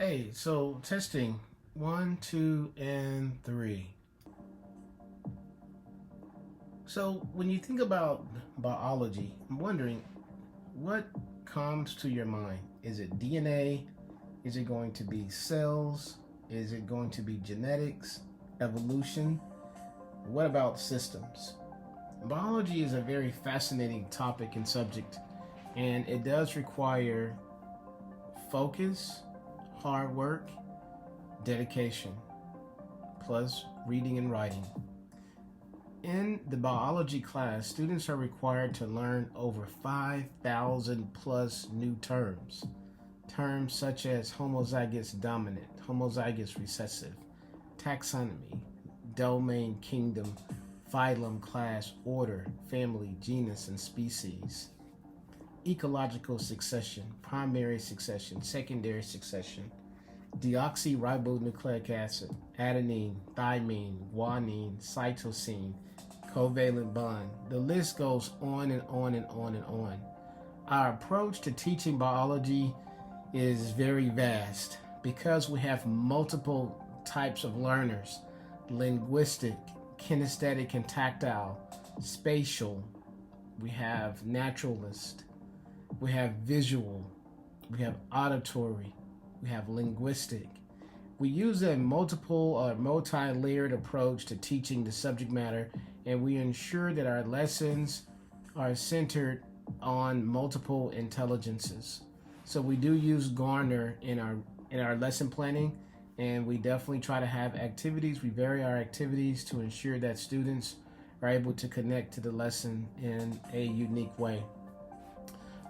Hey, so testing 1, 2, and 3. So when you think about biology, I'm wondering what comes to your mind. Is it DNA? Is it going to be cells? Is it going to be genetics, evolution? What about systems? Biology is a very fascinating topic and subject, and it does require focus, hard work, dedication, plus reading and writing. In the biology class, students are required to learn over 5,000 plus new terms. Terms such as homozygous dominant, homozygous recessive, taxonomy, domain, kingdom, phylum, class, order, family, genus, and species. Ecological succession, primary succession, secondary succession, deoxyribonucleic acid, adenine, thymine, guanine, cytosine, covalent bond. The list goes on and on and on and on. Our approach to teaching biology is very vast because we have multiple types of learners: linguistic, kinesthetic and tactile, spatial, we have naturalist, we have visual, we have auditory, we have linguistic. We use a multiple or multi-layered approach to teaching the subject matter, and we ensure that our lessons are centered on multiple intelligences. So we do use Garner in our lesson planning, and we definitely try to have activities. We vary our activities to ensure that students are able to connect to the lesson in a unique way.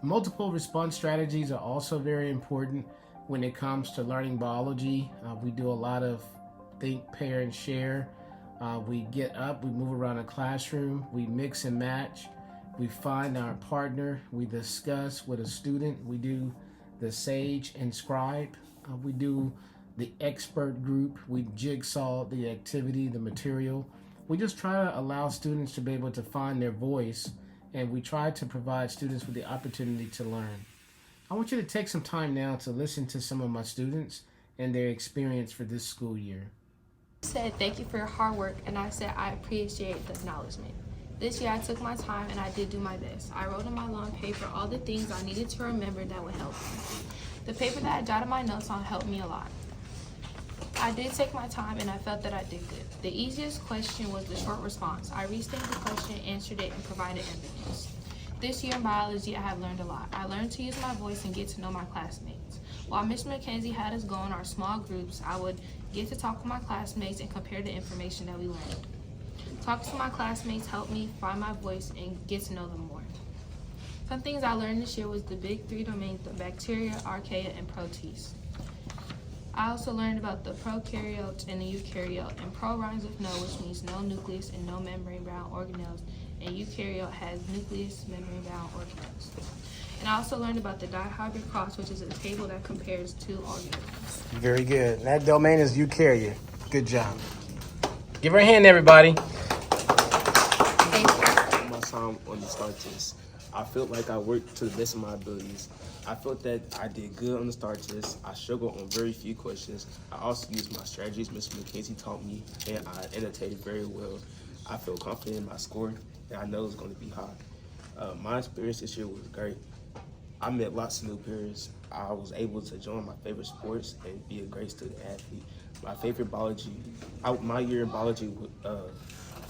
Multiple response strategies are also very important when it comes to learning biology. We do a lot of think, pair, and share. We get up, we move around a classroom, we mix and match, we find our partner, we discuss with a student, we do the sage and scribe, we do the expert group, we jigsaw the activity, the material. We just try to allow students to be able to find their voice, and we try to provide students with the opportunity to learn. I want you to take some time now to listen to some of my students and their experience for this school year. Said thank you for your hard work, and I said I appreciate the acknowledgement. This year I took my time and I did do my best. I wrote on my long paper all the things I needed to remember that would help me. The paper that I jotted my notes on helped me a lot. I did take my time and I felt that I did good. The easiest question was the short response. I restated the question, answered it, and provided evidence. This year in biology, I have learned a lot. I learned to use my voice and get to know my classmates. While Mr. McKenzie had us go in our small groups, I would get to talk with my classmates and compare the information that we learned. Talking to my classmates helped me find my voice and get to know them more. Some things I learned this year was the big three domains: the bacteria, archaea, and protists. I also learned about the prokaryotes and the eukaryote, and pro rhymes with no, which means no nucleus and no membrane-bound organelles, and eukaryote has nucleus, membrane-bound organelles. And I also learned about the dihybrid cross, which is a table that compares two organisms. Very good. That domain is eukaryote. Good job. Give her a hand, everybody. Thank you. My time on the STAR test, I felt like I worked to the best of my abilities. I felt that I did good on the STAR test. I struggled on very few questions. I also used my strategies Mr. McKenzie taught me, and I annotated very well. I feel confident in my score, and I know it's going to be high. My experience this year was great. I met lots of new peers. I was able to join my favorite sports and be a great student athlete. My favorite biology, my year in biology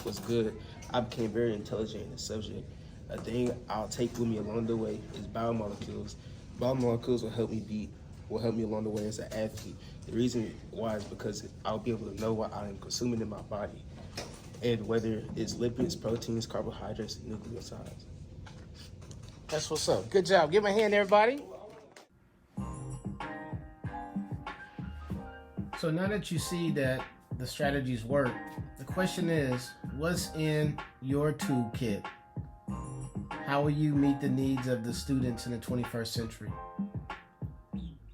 was good. I became very intelligent in the subject. A thing I'll take with me along the way is biomolecules. Biomolecules will help me along the way as an athlete. The reason why is because I'll be able to know what I am consuming in my body, and whether it's lipids, proteins, carbohydrates, and nucleosides. That's what's up. Good job. Give me a hand, everybody. So now that you see that the strategies work, the question is, what's in your toolkit? How will you meet the needs of the students in the 21st century?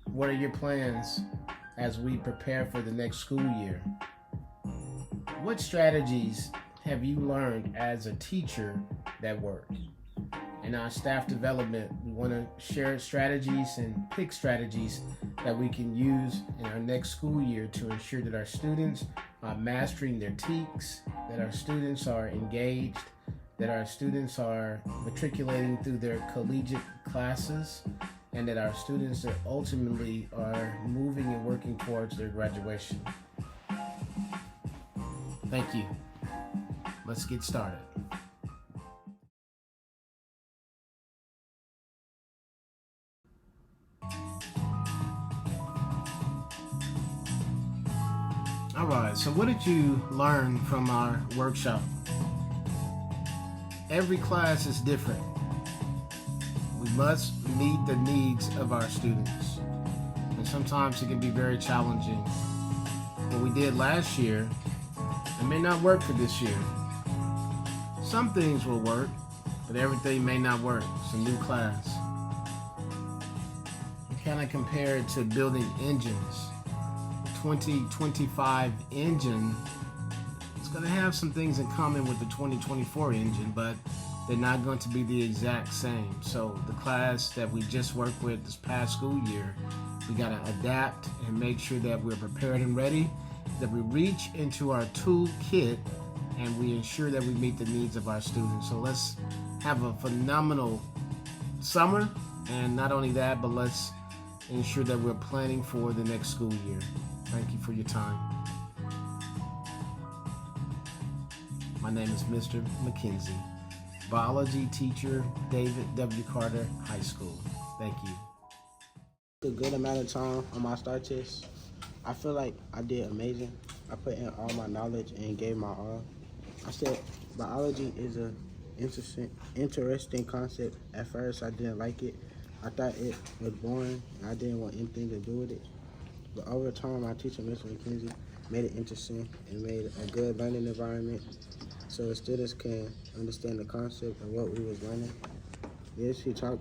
What are your plans as we prepare for the next school year? What strategies have you learned as a teacher that work? In our staff development, we want to share strategies and pick strategies that we can use in our next school year to ensure that our students are mastering their TEKS, that our students are engaged, that our students are matriculating through their collegiate classes, and that our students are ultimately are moving and working towards their graduation. Thank you. Let's get started. All right, so what did you learn from our workshop? Every class is different. We must meet the needs of our students. And sometimes it can be very challenging. What we did last year, it may not work for this year. Some things will work, but everything may not work. It's a new class. We kind of compare it to building engines. 2025 engine, it's going to have some things in common with the 2024 engine, but they're not going to be the exact same. So the class that we just worked with this past school year, we got to adapt and make sure that we're prepared and ready, that we reach into our tool kit and we ensure that we meet the needs of our students. So let's have a phenomenal summer, and not only that, but let's ensure that we're planning for the next school year. Thank you for your time. My name is Mr. McKenzie, biology teacher, David W. Carter High School. Thank you. A good amount of time on my STAR test. I feel like I did amazing. I put in all my knowledge and gave my all. I said biology is a interesting concept. At first, I didn't like it. I thought it was boring. I didn't want anything to do with it. But over time, my teacher, Mr. McKenzie, made it interesting and made a good learning environment so the students can understand the concept of what we was learning. Yes, he talked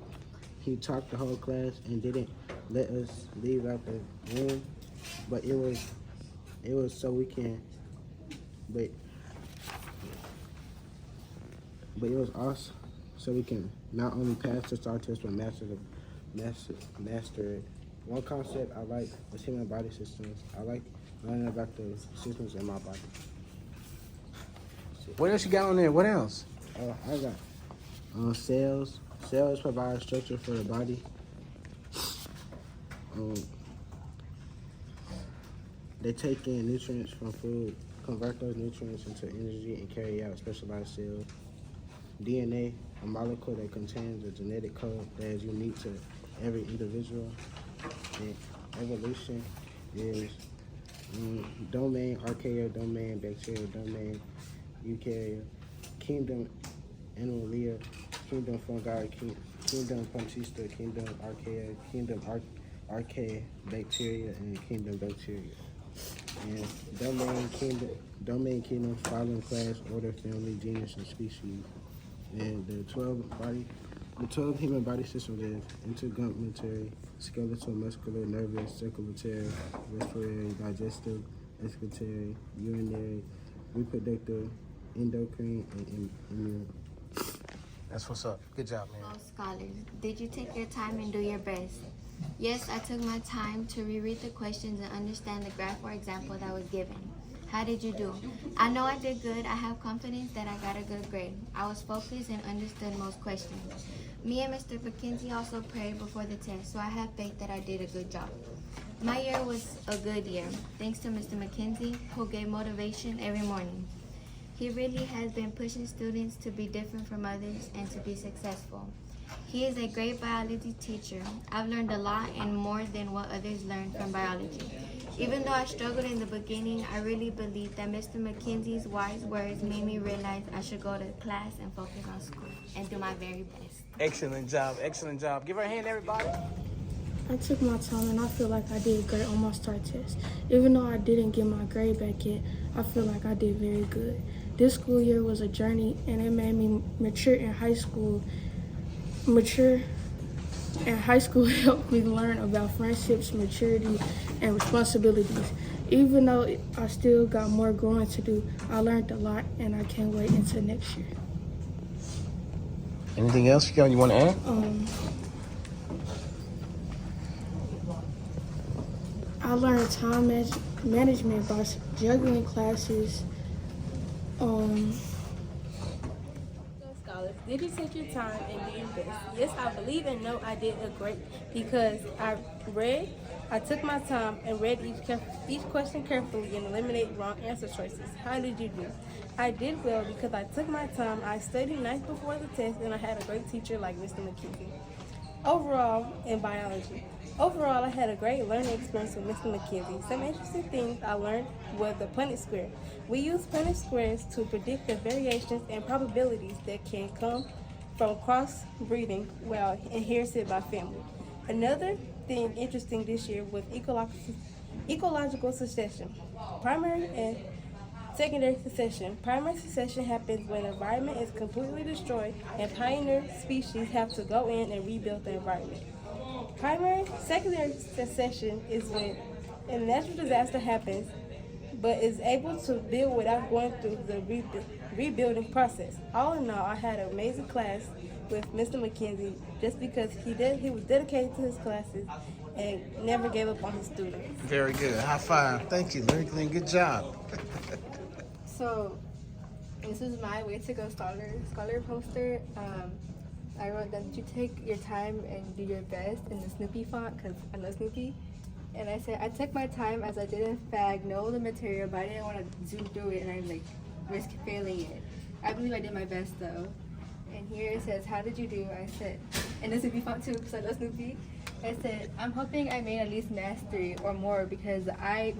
the whole class and didn't let us leave out the room, but it was so we can, but it was us so we can not only pass the STAR test but master it. One concept I like is human body systems. I like learning about the systems in my body. What else you got on there? What else? I got cells. Cells provide structure for the body. They take in nutrients from food, convert those nutrients into energy, and carry out specialized cells. DNA, a molecule that contains a genetic code that is unique to every individual. And evolution is domain, archaea, domain, bacteria, domain, eukarya, kingdom, animalia, kingdom fungi, kingdom punctista, kingdom archaea, kingdom archaea, bacteria, and kingdom bacteria. And domain, kingdom, following class, order, family, genus, and species. And the 12 human body systems is integumentary, skeletal, muscular, nervous, circulatory, respiratory, digestive, excretory, urinary, reproductive, endocrine, and immune. That's what's up. Good job, man. Hello, scholars. Did you take your time and do your best? Yes, I took my time to reread the questions and understand the graph or example that was given. How did you do? I know I did good. I have confidence that I got a good grade. I was focused and understood most questions. Me and Mr. McKenzie also prayed before the test, so I have faith that I did a good job. My year was a good year, thanks to Mr. McKenzie, who gave motivation every morning. He really has been pushing students to be different from others and to be successful. He is a great biology teacher. I've learned a lot and more than what others learned from biology. Even though I struggled in the beginning, I really believe that Mr. McKenzie's wise words made me realize I should go to class and focus on school and do my very best. Excellent job. Excellent job. Give her a hand, everybody. I took my time and I feel like I did great on my STAR test. Even though I didn't get my grade back yet, I feel like I did very good. This school year was a journey and it made me mature in high school. High school helped me learn about friendships, maturity, and responsibilities. Even though I still got more growing to do, I learned a lot and I can't wait until next year. Anything else you want to add? learned time management by juggling classes. Scholars, did you take your time and do your best? Yes, I believe and know I did a great because I took my time and read each question carefully and eliminated wrong answer choices. How did you do? I did well because I took my time, I studied night before the test, and I had a great teacher like Mr. McKenzie. Overall, in biology. Overall, I had a great learning experience with Mr. McKenzie. Some interesting things I learned was the Punnett square. We use Punnett squares to predict the variations and probabilities that can come from cross-breeding while inherited by family. Another thing interesting this year was ecological succession. Primary and secondary succession. Primary succession happens when the environment is completely destroyed and pioneer species have to go in and rebuild the environment. Secondary succession is when a natural disaster happens but is able to build without going through the rebuilding process. All in all, I had an amazing class with Mr. McKenzie just because he was dedicated to his classes and never gave up on his students. Very good. High five. Thank you, Larry Glenn. Good job. So this is my way to go scholar poster. I wrote that you take your time and do your best in the Snoopy font because I know Snoopy. And I said I took my time as I did in fact know the material, but I didn't want to zoom through it and I risk failing it. I believe I did my best though. And here it says, how did you do? I said, and the Snoopy font too because I know Snoopy. I said, I'm hoping I made at least mastery or more because I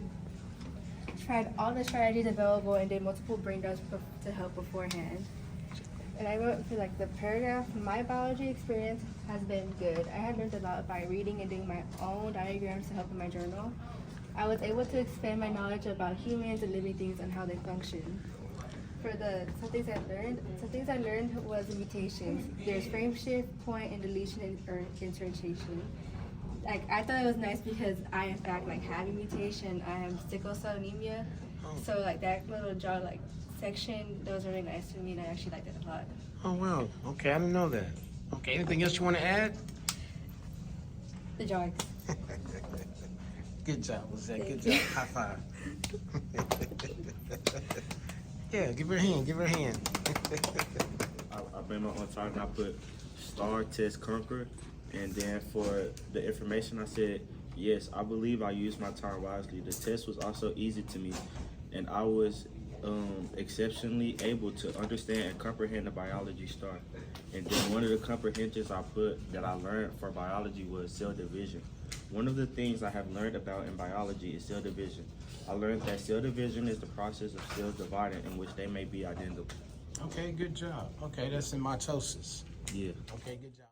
tried all the strategies available and did multiple brain dumps to help beforehand. And I wrote for the paragraph, my biology experience has been good. I had learned a lot by reading and doing my own diagrams to help in my journal. I was able to expand my knowledge about humans and living things and how they function. For some things I learned was mutations. There's frame shift, point, and deletion and insertion. I thought it was nice because I in fact have a mutation. I have sickle cell anemia, so that little jaw section, that was really nice to me, and I actually liked it a lot. Oh, wow. Okay, I didn't know that. Okay, anything else you want to add? The drawings. Good job, Lizette. Good job. High five. Yeah, give her a hand. Give her a hand. I bring my own target and I put star test conquer. And then for the information, I said, yes, I believe I used my time wisely. The test was also easy to me, and I was exceptionally able to understand and comprehend the biology star. And then one of the comprehensions I put that I learned for biology was cell division. One of the things I have learned about in biology is cell division. I learned that cell division is the process of cells dividing in which they may be identical. Okay, good job. Okay, that's in mitosis. Yeah. Okay, good job.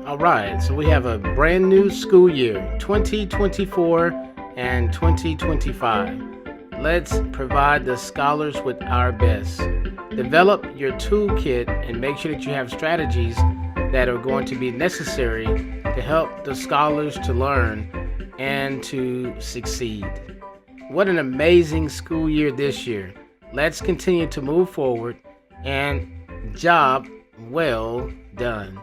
All right, so we have a brand new school year, 2024 and 2025. Let's provide the scholars with our best. Develop your toolkit and make sure that you have strategies that are going to be necessary to help the scholars to learn and to succeed. What an amazing school year this year. Let's continue to move forward and job well done.